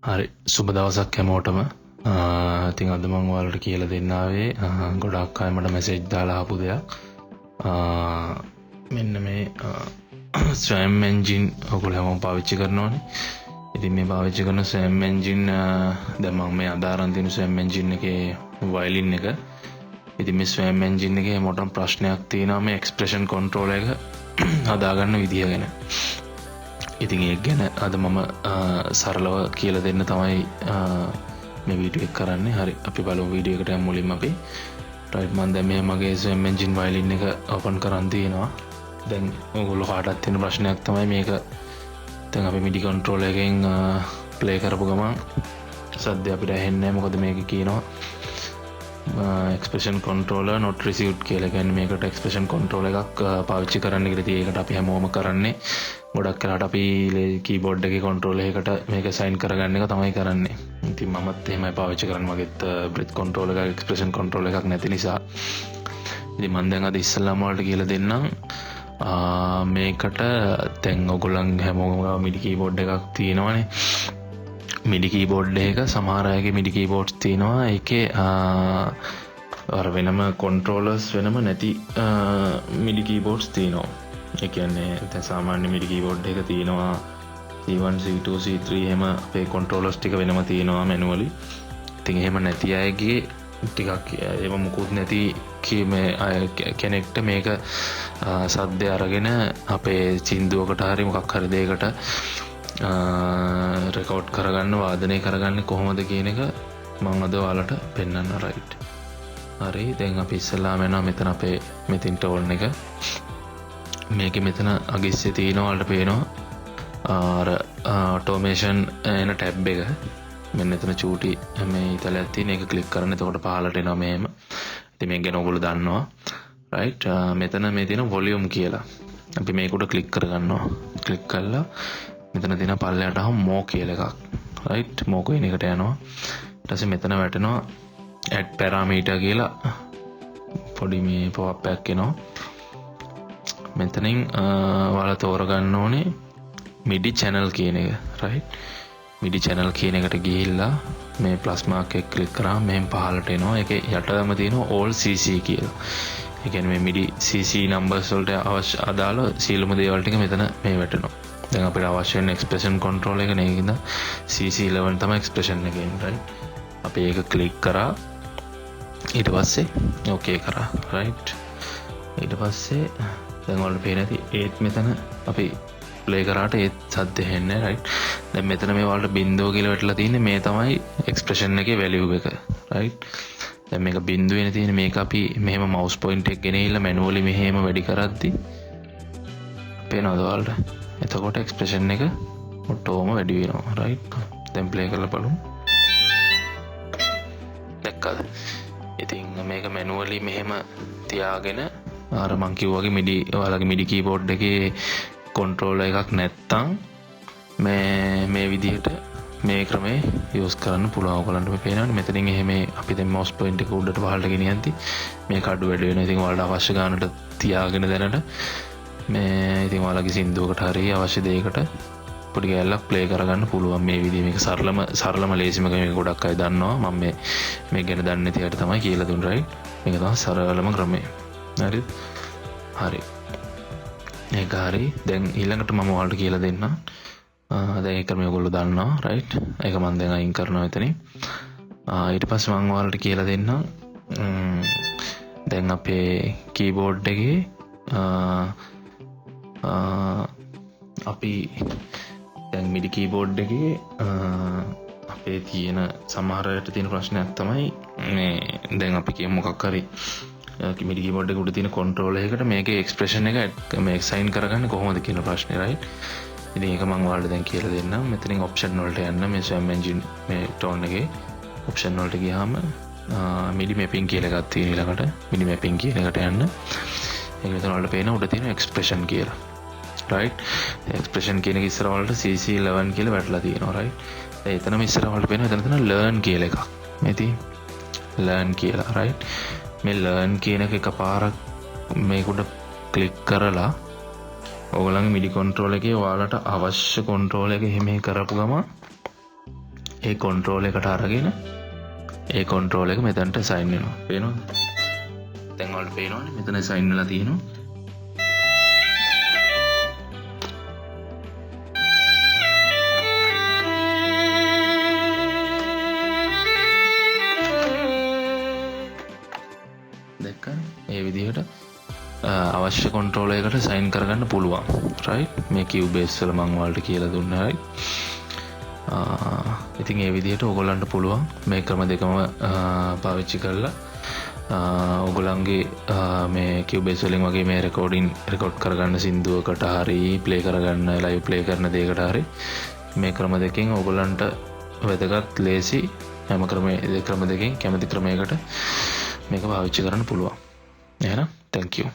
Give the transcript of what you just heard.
හරි සුබ දවසක් හැමෝටම. ඉතින් අද මම ඔයාලට කියලා දෙන්න ආවේ ගොඩක් අය මට මැසේජ් දාලා ආපු දෙයක්. මෙන්න මේ Swam engine ඔයගොල්ලෝ හැමෝම පාවිච්චි කරනවනේ. ඉතින් මේ පාවිච්චි කරන Swam engine දැන් මම මේ අදාරන් තියෙන Swam engine එකේ වයලින් එක. ඉතින් මේ Swam engine එකේ මොකටම ප්‍රශ්නයක් තියෙනවා මේ එක්ස්ප්‍රෙෂන් කන්ට්‍රෝල් එක හදාගන්න විදිය ගැන. ඉතින් ඒක ගැන අද මම සරලව කියලා දෙන්න තමයි මේ වීඩියෝ එක කරන්නේ. හරි අපි බලමු වීඩියෝ එකට යමු මුලින්ම අපි. රයිට් මම දැන් මේ මගේ Swam engine violin එක ඕපන් කරන් තියෙනවා. දැන් ඔයගොල්ලෝ කාටවත් තියෙන ප්‍රශ්නයක් තමයි මේක දැන් අපි MIDI controller එකෙන් play කරපු ගමන් සද්ද අපිට ඇහෙන්නේ නැහැ. මොකද මේක කියනවා expression controller not received කියලා. කියන්නේ මේකට expression controller එකක් පාවිච්චි කරන්න කියලා. ඉතින් ඒකට අපි හැමෝම කරන්නේ ගොඩක් වෙලාවට අපි keyboard එකේ controller එකකට මේක assign කරගන්න එක තමයි කරන්නේ. ඉතින් මමත් එහෙමයි පාවිච්චි කරන්නේ. මගෙත් breath controller එකක් expression controller එකක් නැති නිසා. ඉතින් මම දැන් අද ඉස්සෙල්ලාම වලට කියලා දෙන්නම්. මේකට දැන් ඔයගොල්ලන් හැමෝම MIDI keyboard එකක් තියෙනවනේ. MIDI keyboard එක සමහර අයගේ MIDI keyboards තියෙනවා. ඒකේ අර වෙනම controllers වෙනම නැති MIDI keyboards තියෙනවා. ඒ කියන්නේ දැන් සාමාන්‍ය MIDI keyboard එක තියෙනවා C1 C2 C3 එහෙම අපේ controllers ටික වෙනම තියෙනවා manually. ඉතින් එහෙම නැති අයගේ ටිකක් ඒව මුකුත් නැති කෙනෙක්ට මේක සද්දය අරගෙන අපේ සින්දුවකට හරි මොකක් හරි දෙයකට රෙකෝඩ් කරගන්න වාදනය කරගන්න කොහොමද කියන එක මම අද ඔයාලට පෙන්වන්න. රයිට් හරි දැන් අපි ඉස්සෙල්ලාම යනවා මෙතන අපේ මෙතින් ටෝන් එක. මේකේ මෙතන අගිස්සේ තියෙනවා ඔයාලට පේනවා අර ඔටෝමේෂන් එන ටැබ් එක. මෙන්න එතන චූටි මේ ඉතලයක් තියෙන එක ක්ලික් කරන්න. එතකොට පහළට එනවා මෙහෙම. ඉතින් මේක ගැන ඔයගොල්ලෝ දන්නවා. රයිට් මෙතන මේ තියෙන වොලියුම් කියලා. අපි මේක උඩ ක්ලික් කරගන්නවා. ක්ලික් කළා මෙතන තියෙන පල්ලයට අහම මෝ කියලා එකක්. රයිට් මෝ කියන එකට යනවා. ඊට පස්සේ මෙතන වැටෙනවා add parameter කියලා පොඩි මේ pop එකක් එනවා. මෙතනින් ඔයාලා තෝරගන්න ඕනේ MIDI channel කියන එක. රයිට් MIDI channel කියන එකට ගිහිල්ලා මේ plus mark එක ක්ලික් කරාම මෙහෙම පහළට එනවා. ඒකේ යටම තියෙනවා all CC කියලා. ඒ කියන්නේ මේ MIDI CC numbers වලට අවශ්‍ය අදාළ සියලුම දේවල් ටික මෙතන මේ වැටෙනවා. දැන් අපිට අවශ්‍ය වෙන expression control එක නේද CC11 තමයි expression එකේ ඉන්නේ. රයිට් අපි ඒක ක්ලික් කරා. ඊට පස්සේ okay කරා. රයිට් ඊට පස්සේ දැන් ඔයාලට පේන ඇති ඒත් මෙතන අපි ප්ලේ කරාට ඒත් සද්ද එන්නේ. රයිට් දැන් මෙතන මේ ඔයාලට බිංදුව කියලා වැටලා තියෙන්නේ. මේ තමයි expression එකේ value එක. රයිට් දැන් මේක බිංදුවේනේ තියෙන්නේ. මේක අපි මෙහෙම mouse point එක ගෙනහිල්ලා manually මෙහෙම වැඩි කරද්දි පේනවද ඔයාලට? එතකොට expression එක ඔටෝම වැඩි වෙනවා. රයිට් දැන් ප්ලේ කරලා බලමු. දැක්කද? ඉතින් මේක manually මෙහෙම තියාගෙන අර මං කිව්වාගේ MIDI ඔයාලගේ MIDI keyboard එකේ controller එකක් නැත්තම් මේ විදිහට මේ ක්‍රමේ යූස් කරන්න පුළුවන්. ඔයගලන්ට මේ පේනවනේ මෙතනින් එහෙම අපි දැන් mouse point එක උඩට පහළට ගෙනියන්ති මේක අඩු වැඩි වෙනවා. ඉතින් ඔයාලට අවශ්‍ය ගානට තියාගෙන දැනට මේ ඉතින් ඔයාලගේ සින්දුවකට හරි අවශ්‍ය දෙයකට පොඩි ගෑල්ලක් ප්ලේ කරගන්න පුළුවන් මේ විදිහේ. මේක සරලම ලේසිම මේක ගොඩක් අය දන්නවා. මම මේ ගැන දන්නේ නැති අයට තමයි කියලා දුන්නේ. රයිට් මේක තමයි සරලම ක්‍රමය. හරිද? හරි ඒක හරි. දැන් ඊළඟට මම ඔයාලට කියලා දෙන්නම්. දැන් ඒක මේ ඔයගොල්ලෝ දන්නවා. රයිට් ඒක මම දැන් අයින් කරනවා එතනින්. ඊට පස්සේ මම ඔයාලට කියලා දෙන්නම් දැන් අපේ කීබෝඩ් එකේ අපි දැන් MIDI keyboard එකේ අපේ තියෙන සමහරට තියෙන ප්‍රශ්නයක් තමයි මේ දැන් අපි කියමු මොකක් හරි MIDI keyboard එක උඩ තියෙන controller එකකට මේකේ expression එක මේ assign කරගන්නේ කොහොමද කියන ප්‍රශ්නේ. රයිට් ඉතින් ඒක මම ඔයාලට දැන් කියලා දෙන්නම්. මෙතනින් option වලට යන්න මේ Swam engine මේ tone එකේ option වලට ගියාම MIDI mapping කියලා එකක් තියෙන. ඊළඟට MIDI mapping කියන එකට යන්න. ඒක මෙතන වලට පේන උඩ තියෙන expression කියලා. රයිට් expression කියන එක ඉස්සර වලට CC11 කියලා වැටලා තියෙනවා. රයිට් දැන් එතනම ඉස්සර වලට පේනවා එතන තියෙන learn කියලා එකක්. මේ තියෙන learn කියලා. රයිට් මේ learn කියන එක එකපාරක් මේක උඩ ක්ලික් කරලා ඔයගොල්ලන්ගේ MIDI control එකේ ඔයාලට අවශ්‍ය control එක හිමේ කරපු ගමන් ඒ කන්ට්‍රෝල් එකට අරගෙන ඒ කන්ට්‍රෝල් එක මෙතනට සයින් වෙනවා. පේනවද? දැන් ඔයාලට පේනවනේ මෙතන සයින් වෙලා තියෙනවා. දැක්කනේ? ඒ විදිහට අවශ්‍ය කන්ට්‍රෝල් එකකට සයින් කරගන්න පුළුවන්. රයිට්? මේ Cubase වල මම ඔයාලට කියලා දුන්නා. රයිට්? ඉතින් ඒ විදිහට ඕගොල්ලන්ට පුළුවන් මේ ක්‍රම දෙකම පාවිච්චි කරලා ඕගොල්ලන්ගේ මේ Cubase වලින් වගේ මේ රෙකෝඩ් කරගන්න සින්දුවකට හරි ප්ලේ කරගන්න ලයිව් ප්ලේ කරන දෙයකට හරි මේ ක්‍රම දෙකෙන් ඕගොල්ලන්ට වැදගත් ලේසි ක්‍රම දෙකෙන් කැමති ක්‍රමයකට මේක පාවිච්චි කරන්න පුළුවන්. එහෙනම් thank you.